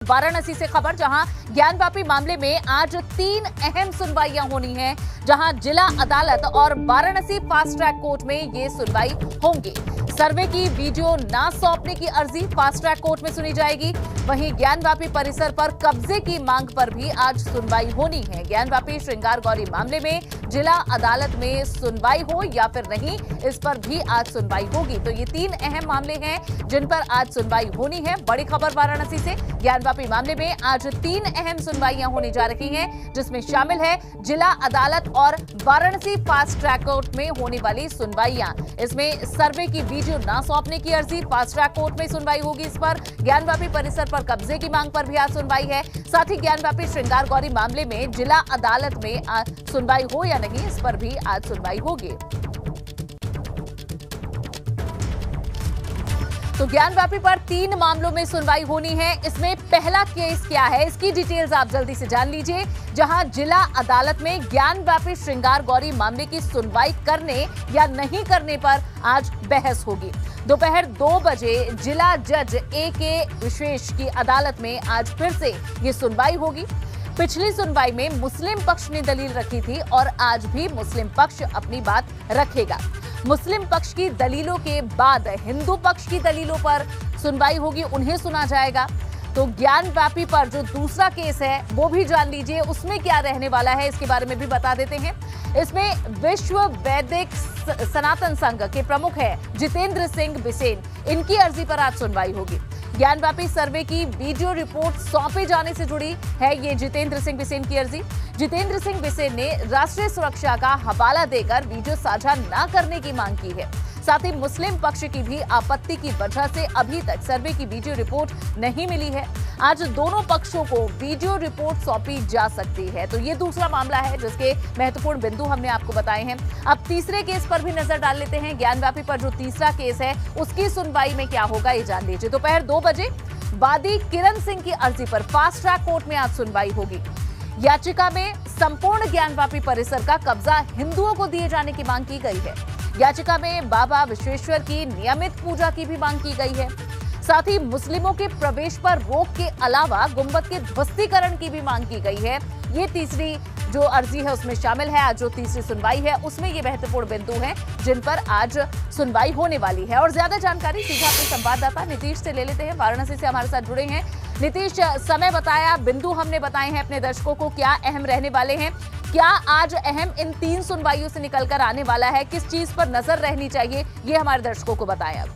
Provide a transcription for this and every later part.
वाराणसी से खबर, जहां ज्ञानवापी मामले में आज 3 अहम सुनवाइयां होनी हैं, जहां जिला अदालत और वाराणसी फास्ट ट्रैक कोर्ट में ये सुनवाई होंगी। सर्वे की वीडियो ना सौंपने की अर्जी फास्ट ट्रैक कोर्ट में सुनी जाएगी। वहीं ज्ञानवापी परिसर पर कब्जे की मांग पर भी आज सुनवाई होनी है। ज्ञानवापी श्रृंगार गौरी मामले में जिला अदालत में सुनवाई हो या फिर नहीं, इस पर भी आज सुनवाई होगी। तो ये 3 अहम मामले हैं जिन पर आज सुनवाई होनी है। बड़ी खबर वाराणसी से, ज्ञानवापी मामले में आज 3 अहम सुनवाइयां होने जा रही हैं, जिसमें शामिल है जिला अदालत और वाराणसी फास्ट ट्रैक कोर्ट में होने वाली सुनवाइयां। इसमें सर्वे की वीडियो ना सौंपने की अर्जी फास्ट ट्रैक कोर्ट में सुनवाई होगी। इस पर ज्ञानवापी परिसर पर कब्जे की मांग पर भी आज सुनवाई है। साथ ही ज्ञानवापी श्रृंगार गौरी मामले में जिला अदालत में सुनवाई हो या नहीं, इस पर भी आज सुनवाई होगी। तो ज्ञानवापी पर 3 मामलों में सुनवाई होनी है। इसमें पहला केस क्या है, इसकी डिटेल्स आप जल्दी से जान लीजिए। जहां जिला अदालत में ज्ञानवापी श्रृंगार गौरी मामले की सुनवाई करने या नहीं करने पर आज बहस होगी। दोपहर 2 बजे जिला जज A.K. विशेष की अदालत में आज फिर से ये सुनवाई होगी। पिछली सुनवाई में मुस्लिम पक्ष ने दलील रखी थी और आज भी मुस्लिम पक्ष अपनी बात रखेगा। मुस्लिम पक्ष की दलीलों के बाद हिंदू पक्ष की दलीलों पर सुनवाई होगी, उन्हें सुना जाएगा। तो ज्ञानवापी पर जो दूसरा केस है वो भी जान लीजिए, उसमें क्या रहने वाला है इसके बारे में भी बता देते हैं। इसमें विश्व वैदिक सनातन संघ के प्रमुख है जितेंद्र सिंह बिसेन, इनकी अर्जी पर आज सुनवाई होगी। ज्ञानवापी सर्वे की वीडियो रिपोर्ट सौंपे जाने से जुड़ी है ये जितेंद्र सिंह बिसेन की अर्जी। जितेंद्र सिंह बिसेन ने राष्ट्रीय सुरक्षा का हवाला देकर वीडियो साझा न करने की मांग की है। साथ ही मुस्लिम पक्ष की भी आपत्ति की वजह से अभी तक सर्वे की वीडियो रिपोर्ट नहीं मिली है। आज दोनों पक्षों को वीडियो रिपोर्ट सौंपी जा सकती है। तो ये दूसरा मामला है जिसके महत्वपूर्ण बिंदु हमने आपको बताए हैं। अब तीसरे केस पर भी नजर डाल लेते हैं। ज्ञानवापी पर जो तीसरा केस है उसकी सुनवाई में क्या होगा ये जान लीजिए। दोपहर 2 बजे वादी किरण सिंह की अर्जी पर फास्ट ट्रैक कोर्ट में आज सुनवाई होगी। याचिका में संपूर्ण ज्ञानवापी परिसर का कब्जा हिंदुओं को दिए जाने की मांग की गई है। याचिका में बाबा विश्वेश्वर की नियमित पूजा की भी मांग की गई है। साथ ही मुस्लिमों के प्रवेश पर रोक के अलावा गुंबद के ध्वस्तीकरण की भी मांग की गई है। ये तीसरी जो अर्जी है उसमें शामिल है। आज जो तीसरी सुनवाई है उसमें ये महत्वपूर्ण बिंदु हैं जिन पर आज सुनवाई होने वाली है। और ज्यादा जानकारी सीधा अपने संवाददाता नीतीश से ले लेते हैं, वाराणसी से हमारे साथ जुड़े हैं। नीतीश, समय बताया, बिंदु हमने बताए हैं अपने दर्शकों को, क्या अहम रहने वाले हैं, क्या आज अहम इन 3 सुनवाइयों से निकलकर आने वाला है, किस चीज पर नजर रहनी चाहिए, ये हमारे दर्शकों को बताएं। अब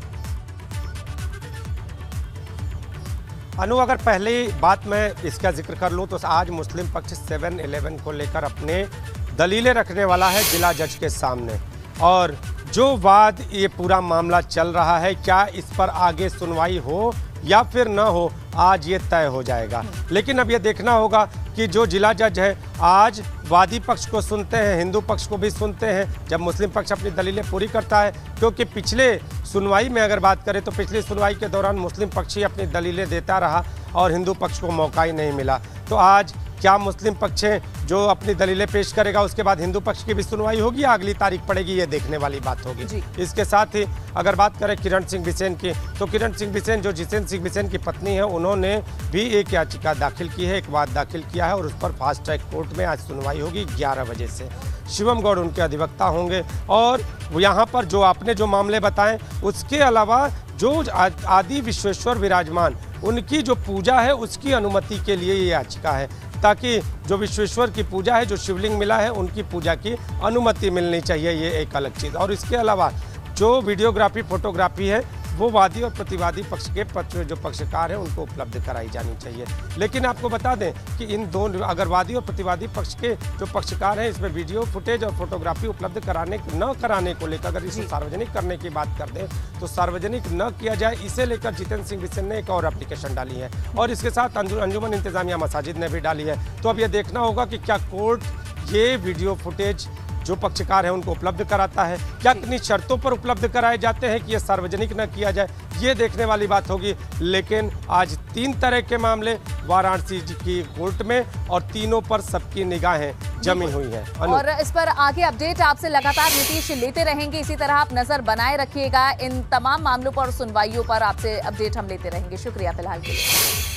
अनु, अगर पहली बात मैं इसका जिक्र कर लूं तो आज मुस्लिम पक्ष 7-11 को लेकर अपने दलीलें रखने वाला है जिला जज के सामने। और जो वाद ये पूरा मामला चल रहा है, क्या इस पर आगे सुनवाई हो या फिर न हो, आज ये तय हो जाएगा। लेकिन अब ये देखना होगा कि जो जिला जज है आज वादी पक्ष को सुनते हैं, हिंदू पक्ष को भी सुनते हैं जब मुस्लिम पक्ष अपनी दलीलें पूरी करता है। क्योंकि पिछले सुनवाई में अगर बात करें तो पिछली सुनवाई के दौरान मुस्लिम पक्ष ही अपनी दलीलें देता रहा और हिंदू पक्ष को मौका ही नहीं मिला। तो आज क्या मुस्लिम पक्ष जो अपनी दलीलें पेश करेगा उसके बाद हिंदू पक्ष की भी सुनवाई होगी या अगली तारीख पड़ेगी, ये देखने वाली बात होगी। इसके साथ ही अगर बात करें किरण सिंह बिसेन की, तो किरण सिंह बिसेन जो जितेंद्र सिंह बिसेन की पत्नी है, उन्होंने भी एक याचिका दाखिल की है, एक वाद दाखिल किया है और उस पर फास्ट ट्रैक कोर्ट में आज सुनवाई होगी 11 बजे से। शिवम गौड़ उनके अधिवक्ता होंगे। और यहाँ पर जो आपने जो मामले बताएं उसके अलावा जो आदि विश्वेश्वर विराजमान उनकी जो पूजा है उसकी अनुमति के लिए ये याचिका है, ताकि जो विश्वेश्वर की पूजा है, जो शिवलिंग मिला है, उनकी पूजा की अनुमति मिलनी चाहिए, ये एक अलग चीज़। और इसके अलावा जो वीडियोग्राफी फोटोग्राफी है वो वादी और प्रतिवादी पक्ष के जो पक्षकार हैं उनको उपलब्ध कराई जानी चाहिए। लेकिन आपको बता दें कि इन दोनों, अगर वादी और प्रतिवादी पक्ष के जो पक्षकार हैं इसमें वीडियो फुटेज और फोटोग्राफी उपलब्ध कराने न कराने को लेकर अगर इसे सार्वजनिक करने की बात कर दें तो सार्वजनिक न किया जाए, इसे लेकर जितेंद्र सिंह बिसेन ने एक और एप्लीकेशन डाली है और इसके साथ अंजुमन इंतजामिया मसाजिद ने भी डाली है। तो अब यह देखना होगा कि क्या कोर्ट ये वीडियो फुटेज जो पक्षकार है उनको उपलब्ध कराता है, क्या कितनी शर्तों पर उपलब्ध कराए जाते हैं कि ये सार्वजनिक न किया जाए, ये देखने वाली बात होगी। लेकिन आज 3 तरह के मामले वाराणसी की कोर्ट में और तीनों पर सबकी निगाहें जमी हुई हैं। और इस पर आगे अपडेट आपसे लगातार नीतीश लेते रहेंगे। इसी तरह आप नजर बनाए रखिएगा इन तमाम मामलों पर, सुनवाइयों पर आपसे अपडेट हम लेते रहेंगे। शुक्रिया फिलहाल के लिए।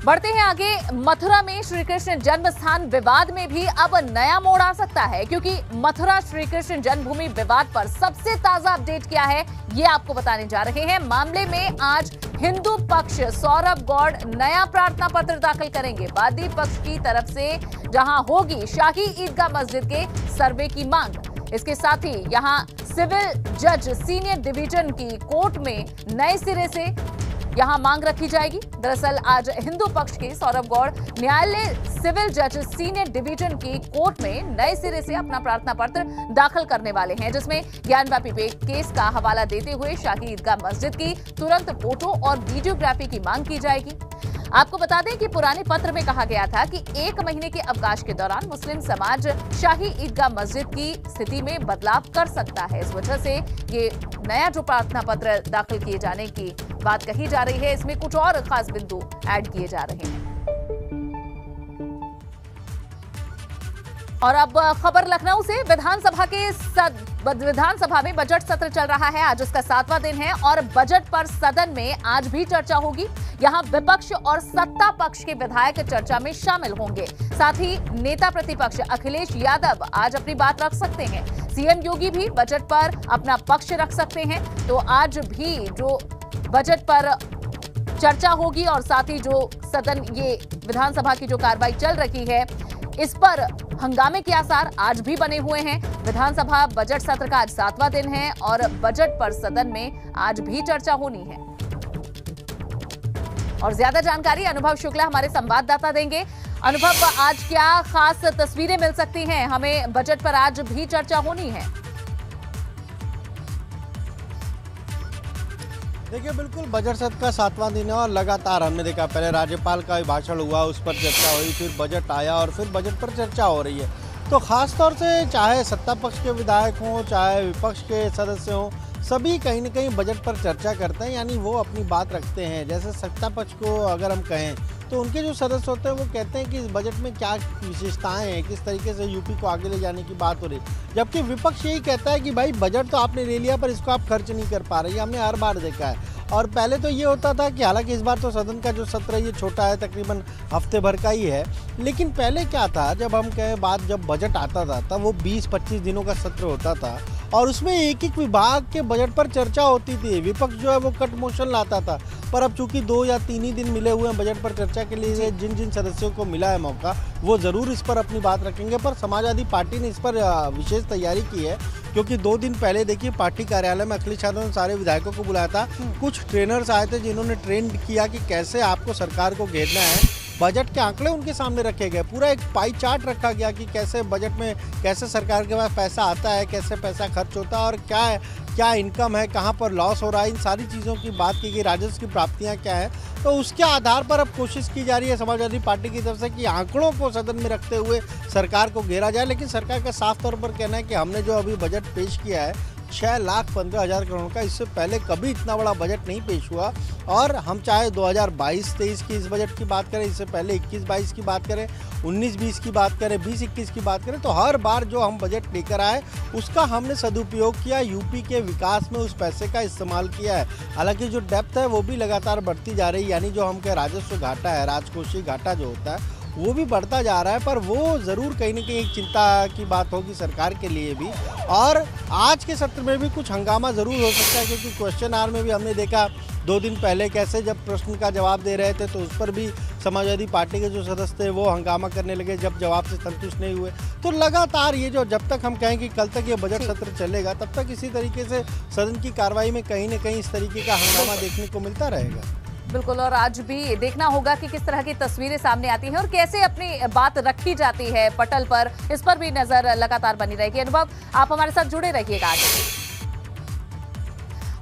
बढ़ते हैं आगे। मथुरा में श्री कृष्ण जन्म स्थान विवाद में भी अब नया मोड़ आ सकता है, क्योंकि मथुरा श्री कृष्ण जन्मभूमि विवाद पर सबसे ताजा अपडेट क्या है ये आपको बताने जा रहे हैं। मामले में आज हिंदू पक्ष सौरभ गौड़ नया प्रार्थना पत्र दाखिल करेंगे। वादी पक्ष की तरफ से जहां होगी शाही ईदगाह मस्जिद के सर्वे की मांग। इसके साथ ही यहां सिविल जज सीनियर डिवीजन की कोर्ट में नए सिरे से यहां मांग रखी जाएगी। दरअसल आज हिंदू पक्ष के सौरभ गौड़ न्यायालय सिविल जज सीनियर डिवीजन की कोर्ट में नए सिरे से अपना प्रार्थना पत्र दाखिल करने वाले हैं, जिसमें ज्ञानव्यापी केस का हवाला देते हुए शाही ईदगाह मस्जिद की तुरंत फोटो और वीडियोग्राफी की मांग की जाएगी। आपको बता दें कि पुराने पत्र में कहा गया था कि 1 महीने के अवकाश के दौरान मुस्लिम समाज शाही ईदगाह मस्जिद की स्थिति में बदलाव कर सकता है। इस वजह से ये नया जो प्रार्थना पत्र दाखिल किए जाने की बात कही जा रही है, इसमें कुछ और खास बिंदु ऐड किए जा रहे हैं। और अब खबर लखनऊ से। विधानसभा में बजट सत्र चल रहा है। आज इसका 7वां दिन है और बजट पर सदन में आज भी चर्चा होगी। यहां विपक्ष और सत्ता पक्ष के विधायक चर्चा में शामिल होंगे। साथ ही नेता प्रतिपक्ष अखिलेश यादव आज अपनी बात रख सकते हैं। सीएम योगी भी बजट पर अपना पक्ष रख सकते हैं। तो आज भी जो बजट पर चर्चा होगी और साथ ही जो सदन ये विधानसभा की जो कार्रवाई चल रही है, इस पर हंगामे के आसार आज भी बने हुए हैं। विधानसभा बजट सत्र का आज 7वां दिन है और बजट पर सदन में आज भी चर्चा होनी है। और ज्यादा जानकारी अनुभव शुक्ला हमारे संवाददाता देंगे। अनुभव, आज क्या खास तस्वीरें मिल सकती हैं हमें? बजट पर आज भी चर्चा होनी है। देखिए, बिल्कुल बजट सत्र का 7वां दिन है और लगातार हमने देखा, पहले राज्यपाल का भाषण हुआ, उस पर चर्चा हुई, फिर बजट आया और फिर बजट पर चर्चा हो रही है। तो खास तौर से चाहे सत्ता पक्ष के विधायक हों, चाहे विपक्ष के सदस्य हों, सभी कहीं न कहीं बजट पर चर्चा करते हैं, यानी वो अपनी बात रखते हैं। जैसे सत्ता पक्ष को अगर हम कहें तो उनके जो सदस्य होते हैं वो कहते हैं कि इस बजट में क्या विशेषताएं हैं, किस तरीके से यूपी को आगे ले जाने की बात हो रही है। जबकि विपक्ष यही कहता है कि भाई बजट तो आपने ले लिया पर इसको आप खर्च नहीं कर पा रहे। ये हमने हर बार देखा है। और पहले तो ये होता था कि हालांकि इस बार तो सदन का जो सत्र है ये छोटा है, तकरीबन हफ्ते भर का ही है, लेकिन पहले क्या था, जब हम कहें बात, जब बजट आता था तब वो 20-25 दिनों का सत्र होता था और उसमें एक एक विभाग के बजट पर चर्चा होती थी। विपक्ष जो है वो कट मोशन लाता था, पर अब चूंकि 2 या 3 ही दिन मिले हुए हैं बजट पर चर्चा के लिए, जिन जिन सदस्यों को मिला है मौका वो ज़रूर इस पर अपनी बात रखेंगे। पर समाजवादी पार्टी ने इस पर विशेष तैयारी की है, क्योंकि 2 दिन पहले देखिए पार्टी कार्यालय में अखिलेश यादव ने सारे विधायकों को बुलाया था। कुछ ट्रेनर्स आए थे जिन्होंने ट्रेन किया कि कैसे आपको सरकार को घेरना है। बजट के आंकड़े उनके सामने रखे गए, पूरा एक पाई चार्ट रखा गया कि कैसे बजट में कैसे सरकार के पास पैसा आता है, कैसे पैसा खर्च होता है और क्या इनकम है, कहाँ पर लॉस हो रहा है, इन सारी चीज़ों की बात की गई। राजस्व की प्राप्तियाँ क्या है, तो उसके आधार पर अब कोशिश की जा रही है समाजवादी पार्टी की तरफ से कि आंकड़ों को सदन में रखते हुए सरकार को घेरा जाए। लेकिन सरकार का साफ तौर पर कहना है कि हमने जो अभी बजट पेश किया है 6,15,000 करोड़ का, इससे पहले कभी इतना बड़ा बजट नहीं पेश हुआ। और हम चाहे 2022-23 की इस बजट की बात करें, इससे पहले 21-22 की बात करें, 19-20 की बात करें, 20-21 की बात करें, तो हर बार जो हम बजट लेकर आए उसका हमने सदुपयोग किया, यूपी के विकास में उस पैसे का इस्तेमाल किया है। हालांकि जो डेप्थ है वो भी लगातार बढ़ती जा रही है, यानी जो हम कह राजस्व घाटा है, राजकोषीय घाटा जो होता है वो भी बढ़ता जा रहा है। पर वो ज़रूर कहीं न कहीं एक चिंता की बात होगी सरकार के लिए भी। और आज के सत्र में भी कुछ हंगामा ज़रूर हो सकता है, क्योंकि क्वेश्चन आवर में भी हमने देखा 2 दिन पहले कैसे जब प्रश्न का जवाब दे रहे थे तो उस पर भी समाजवादी पार्टी के जो सदस्य थे वो हंगामा करने लगे जब जवाब से संतुष्ट नहीं हुए। तो लगातार ये जो, जब तक हम कहें कि कल तक ये बजट सत्र चलेगा, तब तक इसी तरीके से सदन की कार्रवाई में कहीं न कहीं इस तरीके का हंगामा देखने को मिलता रहेगा। बिल्कुल, और आज भी देखना होगा कि किस तरह की तस्वीरें सामने आती हैं और कैसे अपनी बात रखी जाती है पटल पर, इस पर भी नजर लगातार बनी रहेगी। अनुभव, आप हमारे साथ जुड़े रहिएगा आगे।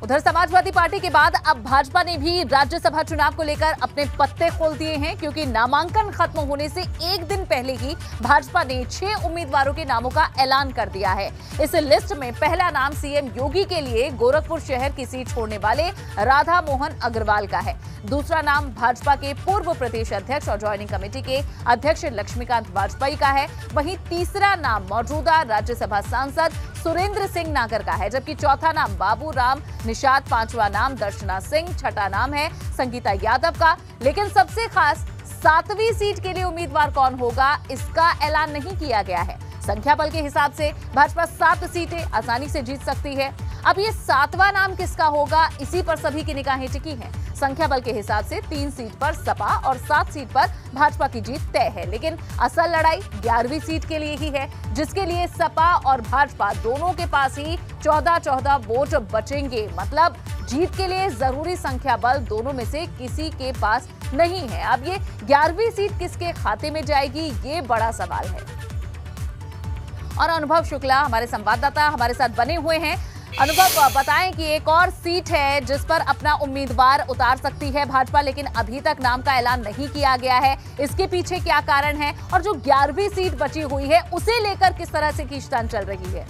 उधर समाजवादी पार्टी के बाद अब भाजपा ने भी राज्यसभा चुनाव को लेकर अपने पत्ते खोल दिए हैं, क्योंकि नामांकन खत्म होने से एक दिन पहले ही भाजपा ने 6 उम्मीदवारों के नामों का ऐलान कर दिया है। इस लिस्ट में पहला नाम सीएम योगी के लिए गोरखपुर शहर की सीट छोड़ने वाले राधा मोहन अग्रवाल का है। दूसरा नाम भाजपा के पूर्व प्रदेश अध्यक्ष और ज्वाइनिंग कमेटी के अध्यक्ष लक्ष्मीकांत वाजपेयी का है। वहीं तीसरा नाम मौजूदा राज्यसभा सांसद सुरेंद्र सिंह नागर का है, जबकि चौथा नाम बाबू राम निषाद, पांचवा नाम दर्शना सिंह, छठा नाम है संगीता यादव का। लेकिन सबसे खास 7वीं सीट के लिए उम्मीदवार कौन होगा, इसका ऐलान नहीं किया गया है। संख्या बल के हिसाब से भाजपा 7 सीटें आसानी से जीत सकती है। अब ये 7वां नाम किसका होगा, इसी पर सभी की निगाहें टिकी हैं। संख्या बल के हिसाब से 3 सीट पर सपा और 7 सीट पर भाजपा की जीत तय है, लेकिन असल लड़ाई 11वीं सीट के लिए ही है, जिसके लिए सपा और भाजपा दोनों के पास ही 14-14 वोट बचेंगे। मतलब जीत के लिए जरूरी संख्या बल दोनों में से किसी के पास नहीं है। अब ये 11वीं सीट किसके खाते में जाएगी, ये बड़ा सवाल है। और अनुभव शुक्ला हमारे संवाददाता हमारे साथ बने हुए हैं। अनुभव, बताएं कि एक और सीट है जिस पर अपना उम्मीदवार उतार सकती है भाजपा, लेकिन अभी तक नाम का ऐलान नहीं किया गया है। इसके पीछे क्या कारण है और जो 11वीं सीट बची हुई है उसे लेकर किस तरह से खींचतान चल रही है?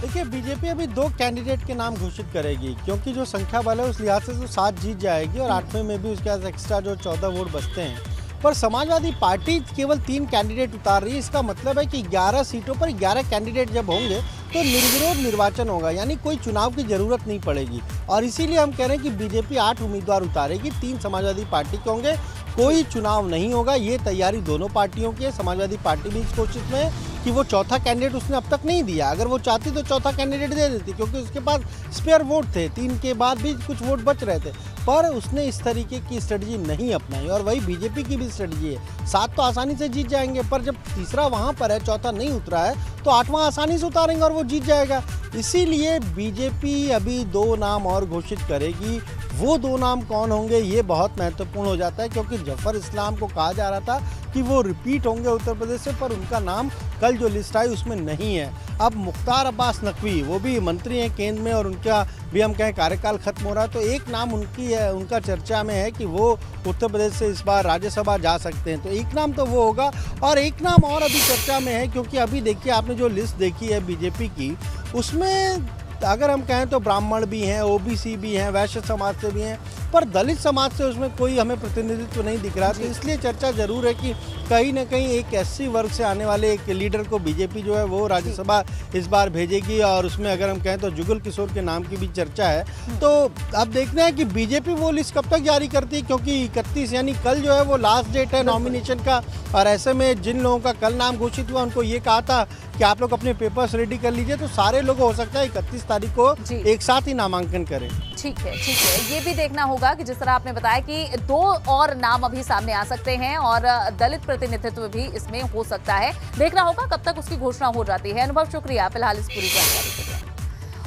देखिए, बीजेपी अभी 2 कैंडिडेट के नाम घोषित करेगी, क्योंकि जो संख्या बल है उस लिहाज से तो 7 जीत जाएगी और 8वें में भी उसके पास एक्स्ट्रा जो 14 वोट बचते हैं। पर समाजवादी पार्टी केवल 3 कैंडिडेट उतार रही है। इसका मतलब है कि 11 सीटों पर 11 कैंडिडेट जब होंगे तो निर्विरोध निर्वाचन होगा, यानी कोई चुनाव की जरूरत नहीं पड़ेगी। और इसीलिए हम कह रहे हैं कि बीजेपी 8 उम्मीदवार उतारेगी, 3 समाजवादी पार्टी के होंगे, कोई चुनाव नहीं होगा। ये तैयारी दोनों पार्टियों की है। समाजवादी पार्टी भी इस कोशिश में है कि वो चौथा कैंडिडेट उसने अब तक नहीं दिया। अगर वो चाहती तो चौथा कैंडिडेट दे देती, क्योंकि उसके पास स्पेयर वोट थे, 3 के बाद भी कुछ वोट बच रहे थे। पर उसने इस तरीके की स्ट्रेटजी नहीं अपनाई और वही बीजेपी की भी स्ट्रेटजी है। 7 तो आसानी से जीत जाएंगे, पर जब तीसरा वहां पर है, चौथा नहीं उतरा है, तो 8वां आसानी से उतारेंगे और वो जीत जाएगा। इसीलिए बीजेपी अभी 2 नाम और घोषित करेगी। वो 2 नाम कौन होंगे ये बहुत महत्वपूर्ण हो जाता है, क्योंकि जफर इस्लाम को कहा जा रहा था कि वो रिपीट होंगे उत्तर प्रदेश से, पर उनका नाम कल जो लिस्ट आई उसमें नहीं है। अब मुख्तार अब्बास नकवी, वो भी मंत्री हैं केंद्र में और उनका भी हम कहें कार्यकाल खत्म हो रहा है, तो एक नाम उनका चर्चा में है कि वो उत्तर प्रदेश से इस बार राज्यसभा जा सकते हैं। तो एक नाम तो वो होगा और एक नाम और अभी चर्चा में है, क्योंकि अभी देखिए आपने जो लिस्ट देखी है बीजेपी की, उसमें अगर हम कहें तो ब्राह्मण भी हैं, ओबीसी भी हैं, वैश्य समाज से भी हैं, पर दलित समाज से उसमें कोई हमें प्रतिनिधित्व नहीं दिख रहा। तो इसलिए चर्चा जरूर है कि कहीं ना कहीं एक एससी वर्ग से आने वाले एक लीडर को बीजेपी जो है वो राज्यसभा इस बार भेजेगी। और उसमें अगर हम कहें तो जुगल किशोर के नाम की भी चर्चा है। तो अब देखना है कि बीजेपी वो लिस्ट कब तक जारी करती है, क्योंकि 31 यानी कल जो है वो लास्ट डेट है नॉमिनेशन का। और ऐसे में जिन लोगों का कल नाम घोषित हुआ उनको ये कहा था कि आप लोग अपने पेपर्स रेडी कर लीजिए, तो सारे लोग हो सकता है 31 तारीख को एक साथ ही नामांकन करें। ठीक है, ठीक है। ये भी देखना होगा कि जिस तरह आपने बताया कि 2 और नाम अभी सामने आ सकते हैं और दलित प्रतिनिधित्व भी इसमें हो सकता है। देखना होगा कब तक उसकी घोषणा हो जाती है। अनुभव, शुक्रिया फिलहाल इस पूरी जानकारी के लिए।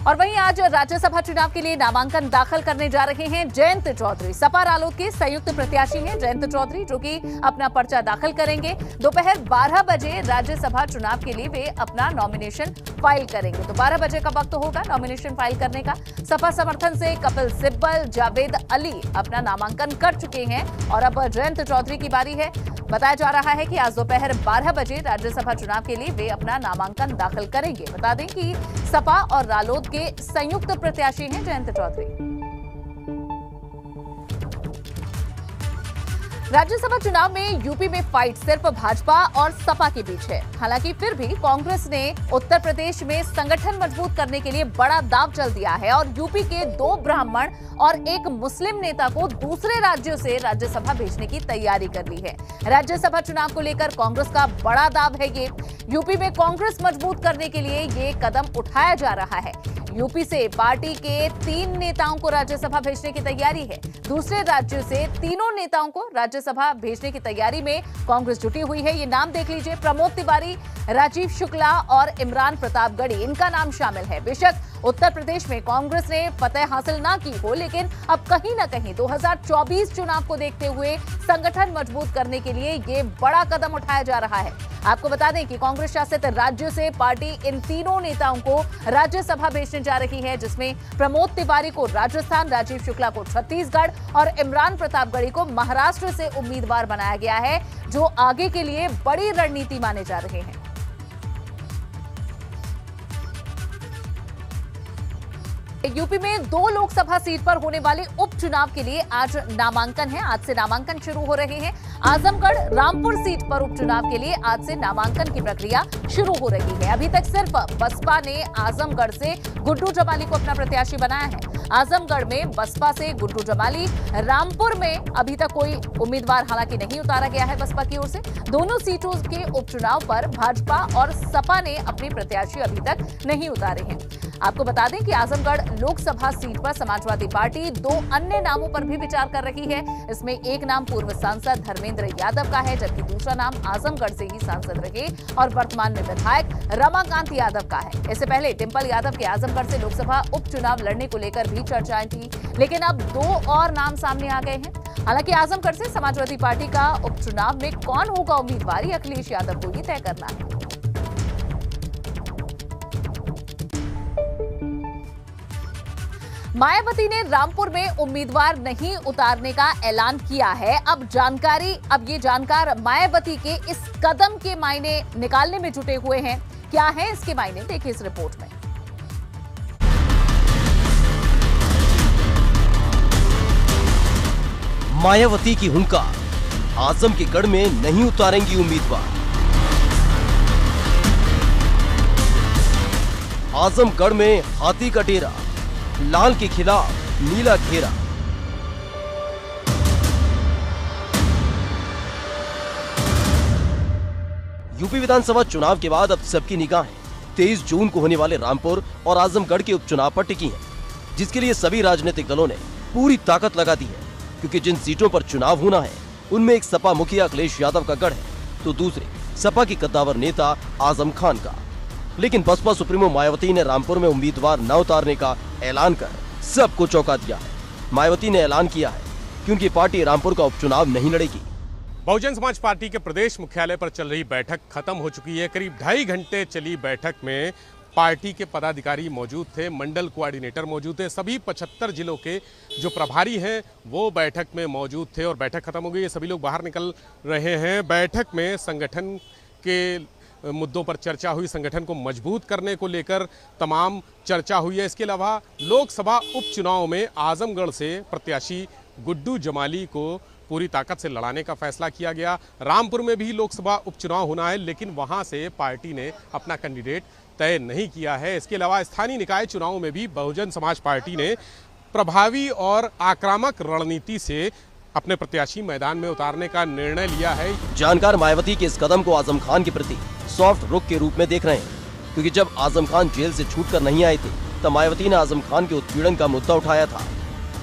और वहीं आज राज्यसभा चुनाव के लिए नामांकन दाखिल करने जा रहे हैं जयंत चौधरी। सपा रालोद के संयुक्त प्रत्याशी हैं जयंत चौधरी, जो कि अपना पर्चा दाखिल करेंगे। दोपहर 12 बजे राज्यसभा चुनाव के लिए वे अपना नॉमिनेशन फाइल करेंगे। तो 12 बजे का वक्त होगा नॉमिनेशन फाइल करने का। सपा समर्थन से कपिल सिब्बल, जावेद अली अपना नामांकन कर चुके हैं और अब जयंत चौधरी की बारी है। बताया जा रहा है कि आज दोपहर 12 बजे राज्यसभा चुनाव के लिए वे अपना नामांकन दाखिल करेंगे। बता दें कि सपा और रालोद के संयुक्त प्रत्याशी हैं जयंत चौधरी। राज्यसभा चुनाव में यूपी में फाइट सिर्फ भाजपा और सपा के बीच है। हालांकि फिर भी कांग्रेस ने उत्तर प्रदेश में संगठन मजबूत करने के लिए बड़ा दांव चल दिया है और यूपी के 2 ब्राह्मण और एक मुस्लिम नेता को दूसरे राज्यों से राज्यसभा भेजने की तैयारी कर ली है। राज्यसभा चुनाव को लेकर कांग्रेस का बड़ा दांव है ये। यूपी में कांग्रेस मजबूत करने के लिए ये कदम उठाया जा रहा है। यूपी से पार्टी के 3 नेताओं को राज्यसभा भेजने की तैयारी है। दूसरे राज्यों से 3 नेताओं को राज्यसभा भेजने की तैयारी में कांग्रेस जुटी हुई है। ये नाम देख लीजिए, प्रमोद तिवारी, राजीव शुक्ला और इमरान प्रतापगढ़ी, इनका नाम शामिल है। बेशक उत्तर प्रदेश में कांग्रेस ने फतह हासिल ना की हो, लेकिन अब कहीं ना कहीं 2024 चुनाव को देखते हुए संगठन मजबूत करने के लिए ये बड़ा कदम उठाया जा रहा है। आपको बता दें कि कांग्रेस शासित राज्यों से पार्टी इन 3 नेताओं को राज्यसभा भेजने जा रही है, जिसमें प्रमोद तिवारी को राजस्थान, राजीव शुक्ला को छत्तीसगढ़ और इमरान प्रतापगढ़ी को महाराष्ट्र से उम्मीदवार बनाया गया है, जो आगे के लिए बड़ी रणनीति माने जा रहे हैं। यूपी में 2 लोकसभा सीट पर होने वाले उपचुनाव के लिए आज नामांकन है। आज से नामांकन शुरू हो रहे हैं। आजमगढ़ रामपुर सीट पर उपचुनाव के लिए आज से नामांकन की प्रक्रिया शुरू हो रही है। अभी तक सिर्फ बसपा ने आजमगढ़ से गुड्डू जमाली को अपना प्रत्याशी बनाया है। आजमगढ़ में बसपा से गुड्डू जमाली, रामपुर में अभी तक कोई उम्मीदवार हालांकि नहीं उतारा गया है बसपा की ओर से। दोनों सीटों के उपचुनाव पर भाजपा और सपा ने अपने प्रत्याशी अभी तक नहीं उतारे हैं। आपको बता दें कि आजमगढ़ लोकसभा सीट पर समाजवादी पार्टी 2 अन्य नामों पर भी विचार कर रही है। इसमें एक नाम पूर्व सांसद धर्मेंद्र यादव का है, जबकि दूसरा नाम आजमगढ़ से ही सांसद रहे और वर्तमान में विधायक रमाकांत यादव का है। इससे पहले डिंपल यादव के आजमगढ़ से लोकसभा उपचुनाव लड़ने को लेकर भी चर्चाएं थी, लेकिन अब 2 और नाम सामने आ गए हैं। हालांकि आजमगढ़ से समाजवादी पार्टी का उपचुनाव में कौन होगा उम्मीदवार, अखिलेश यादव को ही तय करना है। मायावती ने रामपुर में उम्मीदवार नहीं उतारने का ऐलान किया है। अब ये जानकार मायावती के इस कदम के मायने निकालने में जुटे हुए हैं। क्या है इसके मायने, देखिए इस रिपोर्ट में। मायावती की हुंकार, आजम के गढ़ में नहीं उतारेंगी उम्मीदवार। आजमगढ़ में हाथी का डेरा, लाल के खिलाफ नीला घेरा। यूपी विधानसभा चुनाव के बाद अब सबकी निगाहें 23 जून को होने वाले रामपुर और आजमगढ़ के उपचुनाव पर टिकी हैं, जिसके लिए सभी राजनीतिक दलों ने पूरी ताकत लगा दी है, क्योंकि जिन सीटों पर चुनाव होना है उनमें एक सपा मुखिया अखिलेश यादव का गढ़ है, तो दूसरे सपा की कद्दावर नेता आजम खान का। लेकिन बसपा सुप्रीमो मायावती ने रामपुर में उम्मीदवार न उतारने का ऐलान कर सबको चौंका दिया है। मायावती ने ऐलान किया है कि उनकी पार्टी रामपुर का उपचुनाव नहीं लड़ेगी। बहुजन समाज पार्टी के प्रदेश मुख्यालय पर चल रही बैठक खत्म हो चुकी है। करीब 2.5 घंटे चली बैठक में पार्टी के पदाधिकारी मौजूद थे, मंडल कोऑर्डिनेटर मौजूद थे, सभी 75 जिलों के जो प्रभारी हैं वो बैठक में मौजूद थे और बैठक खत्म हो गई है। सभी लोग बाहर निकल रहे हैं। बैठक में संगठन के मुद्दों पर चर्चा हुई, संगठन को मजबूत करने को लेकर तमाम चर्चा हुई है। इसके अलावा लोकसभा उपचुनाव में आजमगढ़ से प्रत्याशी गुड्डू जमाली को पूरी ताकत से लड़ाने का फैसला किया गया। रामपुर में भी लोकसभा उपचुनाव होना है, लेकिन वहां से पार्टी ने अपना कैंडिडेट तय नहीं किया है। इसके अलावा स्थानीय निकाय चुनाव में भी बहुजन समाज पार्टी ने प्रभावी और आक्रामक रणनीति से अपने प्रत्याशी मैदान में उतारने का निर्णय लिया है। जानकार मायावती के इस कदम को आजम खान के प्रति सॉफ्ट रुख के रूप में देख रहे हैं, क्योंकि जब आजम खान जेल से छूटकर नहीं आए थे तब मायावती ने आजम खान के उत्पीड़न का मुद्दा उठाया था,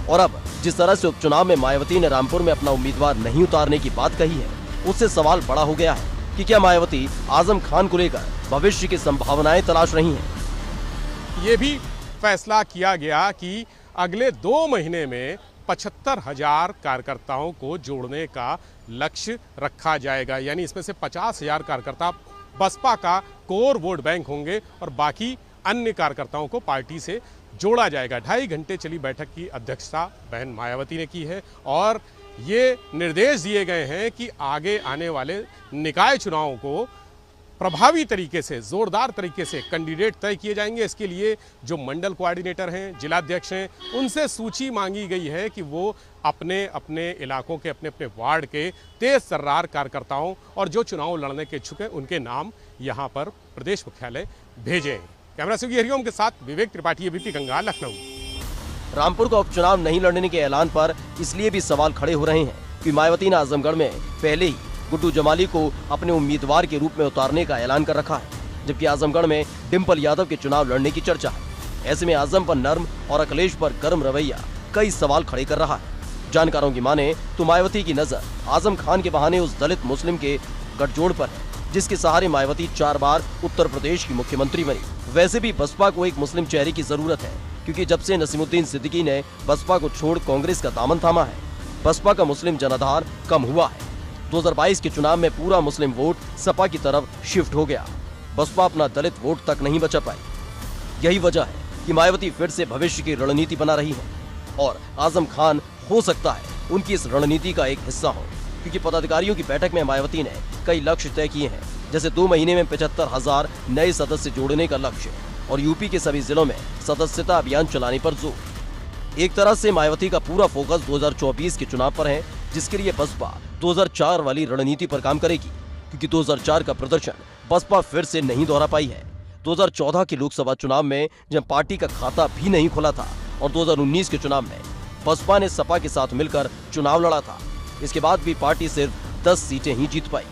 और अब जिस तरह से उपचुनाव में मायावती ने रामपुर में अपना उम्मीदवार नहीं उतारने की बात कही है, उससे सवाल बड़ा हो गया है कि क्या मायावती आजम खान को लेकर भविष्य की संभावनाएं तलाश रही हैं। ये भी फैसला किया गया कि अगले 2 महीने में 75,000 कार्यकर्ताओं को जोड़ने का लक्ष्य रखा जाएगा। यानी इसमें से 50,000 कार्यकर्ता बसपा का कोर वोट बैंक होंगे और बाकी अन्य कार्यकर्ताओं को पार्टी से जोड़ा जाएगा। 2.5 घंटे चली बैठक की अध्यक्षता बहन मायावती ने की है और ये निर्देश दिए गए हैं कि आगे आने वाले निकाय चुनावों को प्रभावी तरीके से, जोरदार तरीके से कैंडिडेट तय किए जाएंगे। इसके लिए जो मंडल कोऑर्डिनेटर हैं, जिलाध्यक्ष हैं, उनसे सूची मांगी गई है कि वो अपने अपने इलाकों के, अपने अपने वार्ड के तेज तर्रार कार्यकर्ताओं और जो चुनाव लड़ने के इच्छुक हैं उनके नाम यहाँ पर प्रदेश मुख्यालय भेजें। कैमरा से हरिओम के साथ विवेक त्रिपाठी, एबीपी गंगा, लखनऊ। रामपुर का उपचुनाव नहीं लड़ने के ऐलान पर इसलिए भी सवाल खड़े हो रहे हैं कि मायावती ने आजमगढ़ में पहले ही गुड्डू जमाली को अपने उम्मीदवार के रूप में उतारने का ऐलान कर रखा है, जबकि आजमगढ़ में डिंपल यादव के चुनाव लड़ने की चर्चा है। ऐसे में आजम पर नर्म और अखिलेश पर गर्म रवैया कई सवाल खड़े कर रहा है। जानकारों की माने तो मायावती की नजर आजम खान के बहाने उस दलित मुस्लिम के गठजोड़ पर है, जिसके सहारे मायावती 4 बार उत्तर प्रदेश की मुख्यमंत्री बनी। वैसे भी बसपा को एक मुस्लिम चेहरे की जरूरत है, क्योंकि जब से नसीमुद्दीन सिद्दीकी ने बसपा को छोड़ कांग्रेस का दामन थामा है, बसपा का मुस्लिम जनाधार कम हुआ है। 2022 के चुनाव में पूरा मुस्लिम वोट सपा की तरफ शिफ्ट हो गया। बसपा अपना दलित वोट तक नहीं बचा पाई। यही वजह है कि मायावती फिर से भविष्य की रणनीति बना रही है और आजम खान हो सकता है उनकी इस रणनीति का एक हिस्सा हो, क्योंकि पदाधिकारियों की बैठक में मायावती ने कई लक्ष्य तय किए हैं, जैसे 2 महीने में 75,000 नए सदस्य जोड़ने का लक्ष्य और यूपी के सभी जिलों में सदस्यता अभियान चलाने पर जोर। एक तरह से मायावती का पूरा फोकस 2024 के चुनाव पर है, जिसके लिए बसपा 2004 वाली रणनीति पर काम करेगी, क्योंकि 2004 का प्रदर्शन बसपा फिर से नहीं दोहरा पाई है। 2014 के लोकसभा चुनाव में जब पार्टी का खाता भी नहीं खुला था, और 2019 के चुनाव में बसपा ने सपा के साथ मिलकर चुनाव लड़ा था। इसके बाद भी पार्टी सिर्फ 10 सीटें ही जीत पाई।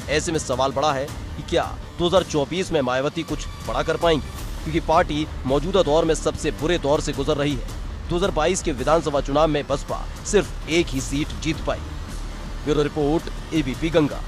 ऐसे में सवाल बड़ा है कि क्या 2024 में मायावती कुछ बड़ा कर पाएंगी, क्योंकि पार्टी मौजूदा दौर में सबसे बुरे दौर से गुजर रही है। 2022 के विधानसभा चुनाव में बसपा सिर्फ एक ही सीट जीत पाई। Bureau report, ABP Ganga.